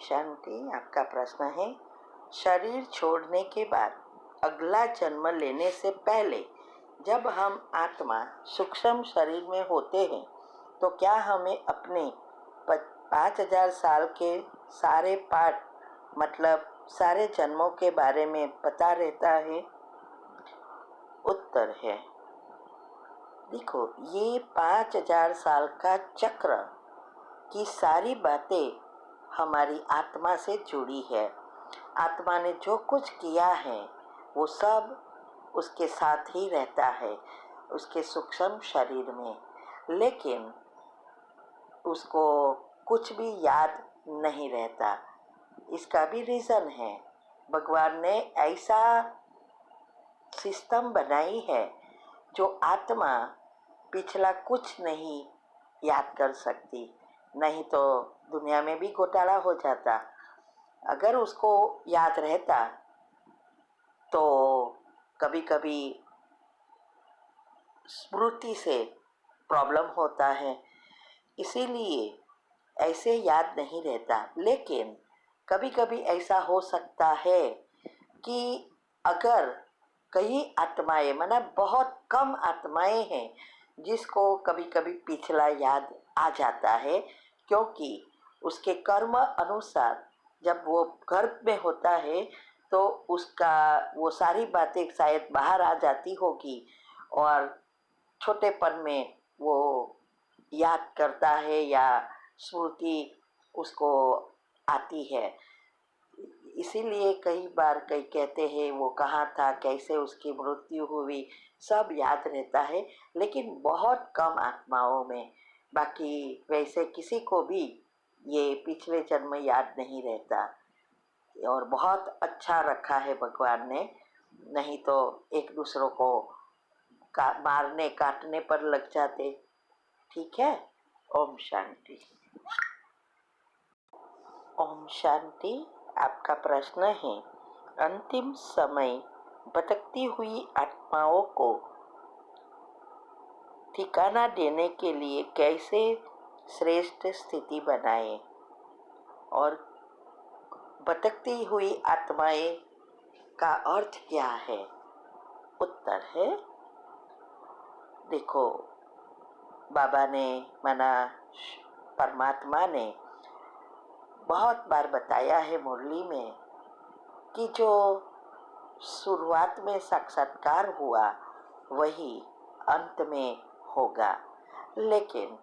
शांति। आपका प्रश्न है, शरीर छोड़ने के बाद अगला जन्म लेने से पहले जब हम आत्मा सूक्ष्म शरीर में होते हैं तो क्या हमें अपने 5000 साल के सारे पाठ मतलब सारे जन्मों के बारे में पता रहता है? उत्तर है, देखो, ये 5000 साल का चक्र की सारी बातें हमारी आत्मा से जुड़ी है। आत्मा ने जो कुछ किया है वो सब उसके साथ ही रहता है, उसके सूक्ष्म शरीर में, लेकिन उसको कुछ भी याद नहीं रहता। इसका भी रीज़न है, भगवान ने ऐसा सिस्टम बनाई है जो आत्मा पिछला कुछ नहीं याद कर सकती, नहीं तो दुनिया में भी घोटाला हो जाता। अगर उसको याद रहता तो कभी कभी स्मृति से प्रॉब्लम होता है, इसीलिए ऐसे याद नहीं रहता। लेकिन कभी कभी ऐसा हो सकता है कि अगर कई आत्माएं, माना बहुत कम आत्माएं हैं जिसको कभी कभी पिछला याद आ जाता है, क्योंकि उसके कर्म अनुसार जब वो गर्भ में होता है तो उसका वो सारी बातें शायद बाहर आ जाती होगी और छोटेपन में वो याद करता है या स्मृति उसको आती है। इसीलिए कई बार कई कहते हैं वो कहाँ था, कैसे उसकी मृत्यु हुई, सब याद रहता है, लेकिन बहुत कम आत्माओं में। बाकी वैसे किसी को भी ये पिछले जन्म याद नहीं रहता, और बहुत अच्छा रखा है भगवान ने, नहीं तो एक दूसरों को मारने काटने पर लग जाते। ठीक है, ओम शांति। ओम शांति। आपका प्रश्न है, अंतिम समय भटकती हुई आत्माओं को ठिकाना देने के लिए कैसे श्रेष्ठ स्थिति बनाएं और भटकती हुई आत्माएं का अर्थ क्या है? उत्तर है, देखो, बाबा ने, माना परमात्मा ने बहुत बार बताया है मुरली में कि जो शुरुआत में साक्षात्कार हुआ वही अंत में होगा, लेकिन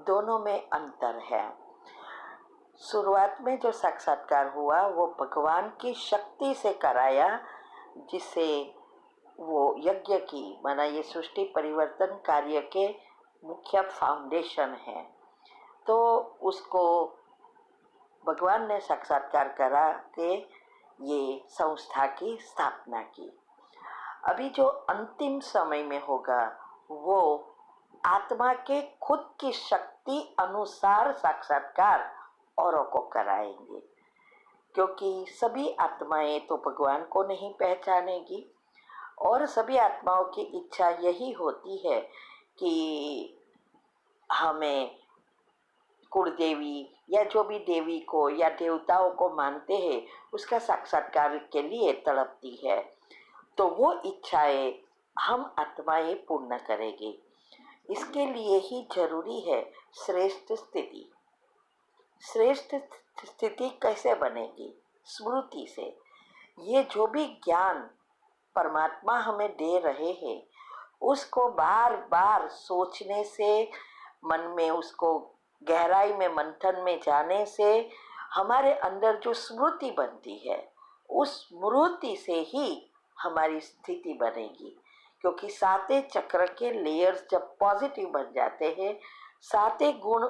दोनों में अंतर है। शुरुआत में जो साक्षात्कार हुआ वो भगवान की शक्ति से कराया, जिससे वो यज्ञ की, माना ये सृष्टि परिवर्तन कार्य के मुख्य फाउंडेशन है, तो उसको भगवान ने साक्षात्कार करा के ये संस्था की स्थापना की। अभी जो अंतिम समय में होगा वो आत्मा के खुद की शक्ति अनुसार साक्षात्कार औरों को कराएंगे, क्योंकि सभी आत्माएं तो भगवान को नहीं पहचानेगी, और सभी आत्माओं की इच्छा यही होती है कि हमें कुल देवी या जो भी देवी को या देवताओं को मानते हैं उसका साक्षात्कार के लिए तड़पती है, तो वो इच्छाएं हम आत्माएं पूर्ण करेंगे। इसके लिए ही जरूरी है श्रेष्ठ स्थिति। श्रेष्ठ स्थिति कैसे बनेगी? स्मृति से। ये जो भी ज्ञान परमात्मा हमें दे रहे हैं उसको बार बार सोचने से, मन में उसको गहराई में मंथन में जाने से हमारे अंदर जो स्मृति बनती है उस स्मृति से ही हमारी स्थिति बनेगी। क्योंकि साते चक्र के लेयर्स जब पॉजिटिव बन जाते हैं, साते गुण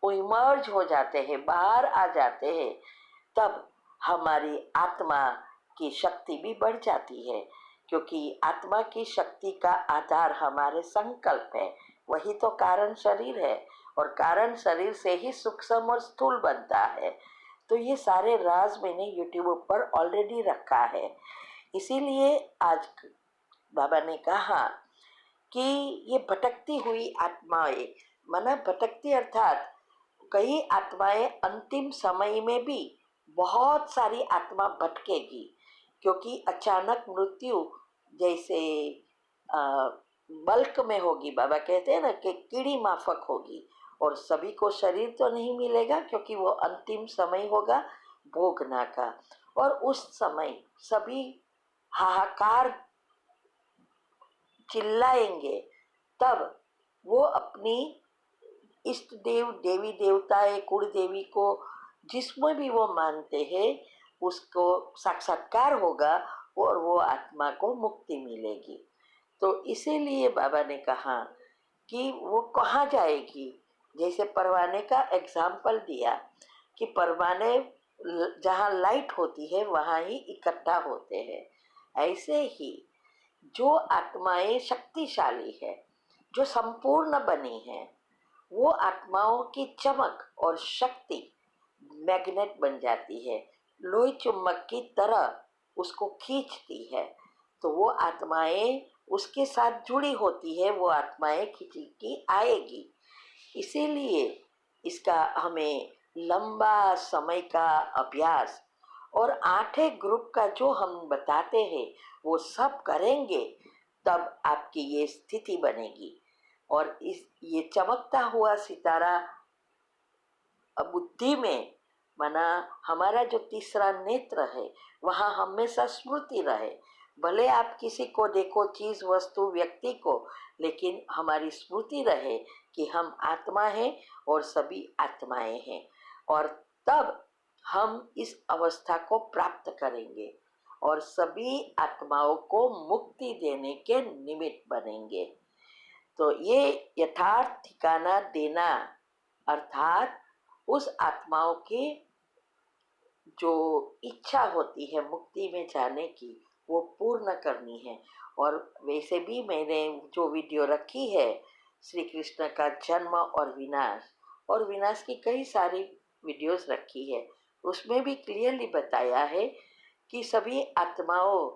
इमर्ज हो जाते हैं, बाहर आ जाते हैं, तब हमारी आत्मा की शक्ति भी बढ़ जाती है। क्योंकि आत्मा की शक्ति का आधार हमारे संकल्प है, वही तो कारण शरीर है, और कारण शरीर से ही सूक्ष्म और स्थूल बनता है। तो ये सारे राज मैंने यूट्यूब पर ऑलरेडी रखा है। इसीलिए आज बाबा ने कहा कि ये भटकती हुई आत्माएं, माना भटकती अर्थात कई आत्माएं अंतिम समय में भी बहुत सारी आत्मा भटकेगी, क्योंकि अचानक मृत्यु जैसे बल्क में होगी। बाबा कहते हैं ना कि कीड़ी माफक होगी, और सभी को शरीर तो नहीं मिलेगा, क्योंकि वो अंतिम समय होगा भोगना का। और उस समय सभी हाहाकार चिल्लाएंगे, तब वो अपनी इष्ट देव, देवी देवताएं, कुल देवी को जिसमें भी वो मानते हैं उसको साक्षात्कार होगा और वो आत्मा को मुक्ति मिलेगी। तो इसीलिए बाबा ने कहा कि वो कहाँ जाएगी। जैसे परवाने का एग्जाम्पल दिया कि परवाने जहाँ लाइट होती है वहाँ ही इकट्ठा होते हैं। ऐसे ही जो आत्माएं शक्तिशाली है, जो संपूर्ण बनी है, वो आत्माओं की चमक और शक्ति मैग्नेट बन जाती है, लोही चुम्बक की तरह उसको खींचती है। तो वो आत्माएं उसके साथ जुड़ी होती है, वो आत्माएं खींची की आएगी। इसीलिए इसका हमें लंबा समय का अभ्यास और 8 ग्रुप का जो हम बताते हैं वो सब करेंगे, तब आपकी ये स्थिति बनेगी। और इस ये चमकता हुआ सितारा बुद्धि में, माना हमारा जो तीसरा नेत्र है वहाँ हमेशा स्मृति रहे। भले आप किसी को देखो, चीज वस्तु व्यक्ति को, लेकिन हमारी स्मृति रहे कि हम आत्मा हैं और सभी आत्माएं हैं। और तब हम इस अवस्था को प्राप्त करेंगे और सभी आत्माओं को मुक्ति देने के निमित्त बनेंगे। तो ये यथार्थ ठिकाना देना, अर्थात उस आत्माओं की जो इच्छा होती है मुक्ति में जाने की, वो पूर्ण करनी है। और वैसे भी मैंने जो वीडियो रखी है श्री कृष्ण का जन्म और विनाश की कई सारी वीडियोस रखी है, उसमें भी क्लियरली बताया है कि सभी आत्माओं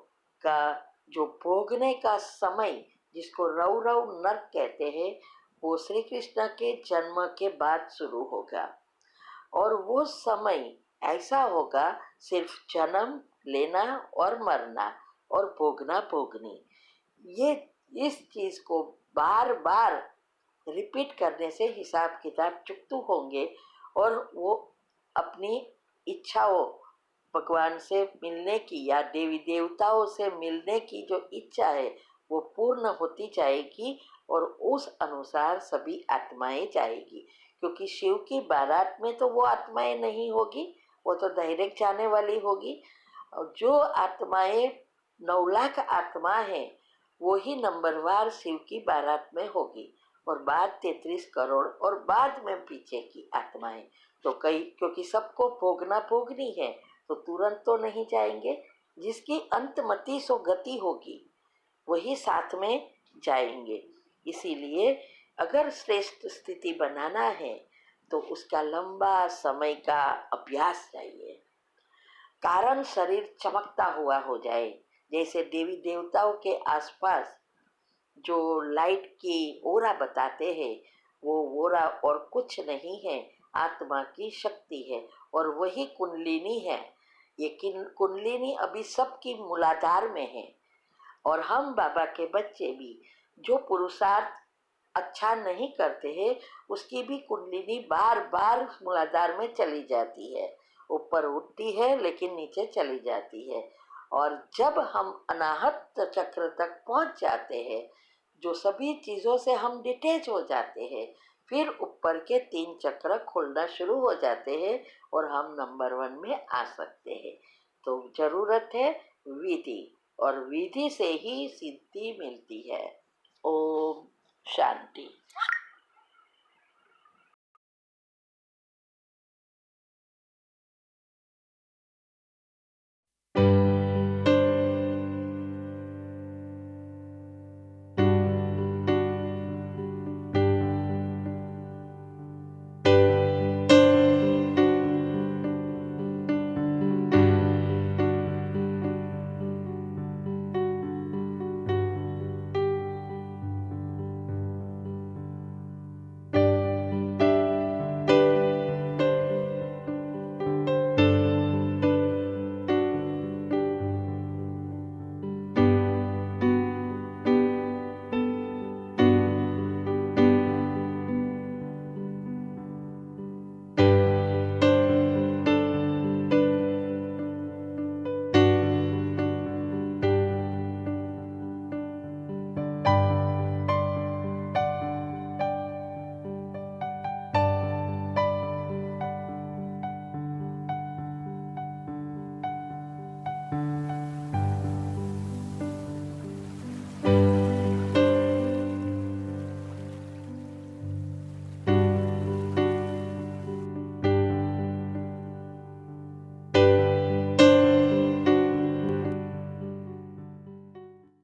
का जो भोगने का समय, जिसको रव रव नर्क कहते हैं, वो श्री कृष्ण के जन्म के बाद शुरू होगा। और वो समय ऐसा होगा सिर्फ जन्म लेना और मरना और भोगना भोगनी। ये इस चीज को बार बार रिपीट करने से हिसाब किताब चुकतू होंगे और वो अपनी इच्छाओं, भगवान से मिलने की या देवी देवताओं से मिलने की जो इच्छा है वो पूर्ण होती जाएगी और उस अनुसार सभी आत्माएं जाएगी। क्योंकि शिव की बारात में तो वो आत्माएं नहीं होगी, वो तो डायरेक्ट जाने वाली होगी। और जो आत्माएं 9 लाख आत्मा है वो ही नंबरवार शिव की बारात में होगी, और बाद 33 करोड़ और बाद में पीछे की आत्माएं। तो कई, क्योंकि सबको भोगना भोगनी है तो तुरंत तो नहीं जाएंगे। जिसकी अंतमति सो गति होगी वही साथ में जाएंगे। इसीलिए अगर श्रेष्ठ स्थिति बनाना है तो उसका लंबा समय का अभ्यास चाहिए। कारण शरीर चमकता हुआ हो जाए, जैसे देवी देवताओं के आसपास जो लाइट की ओरा बताते हैं, वो ओरा और कुछ नहीं है, आत्मा की शक्ति है और वही कुंडलिनी है। ये कुंडलिनी अभी सबकी मूलाधार में है। और हम बाबा के बच्चे भी जो पुरुषार्थ अच्छा नहीं करते हैं, उसकी भी कुंडलिनी बार बार मूलाधार में चली जाती है, ऊपर उठती है लेकिन नीचे चली जाती है। और जब हम अनाहत चक्र तक पहुंच जाते हैं, जो सभी चीज़ों से हम डिटेच हो जाते हैं, फिर ऊपर के 3 चक्र खुलना शुरू हो जाते हैं और हम नंबर 1 में आ सकते हैं। तो ज़रूरत है विधि, और विधि से ही सिद्धि मिलती है। ओम शांति।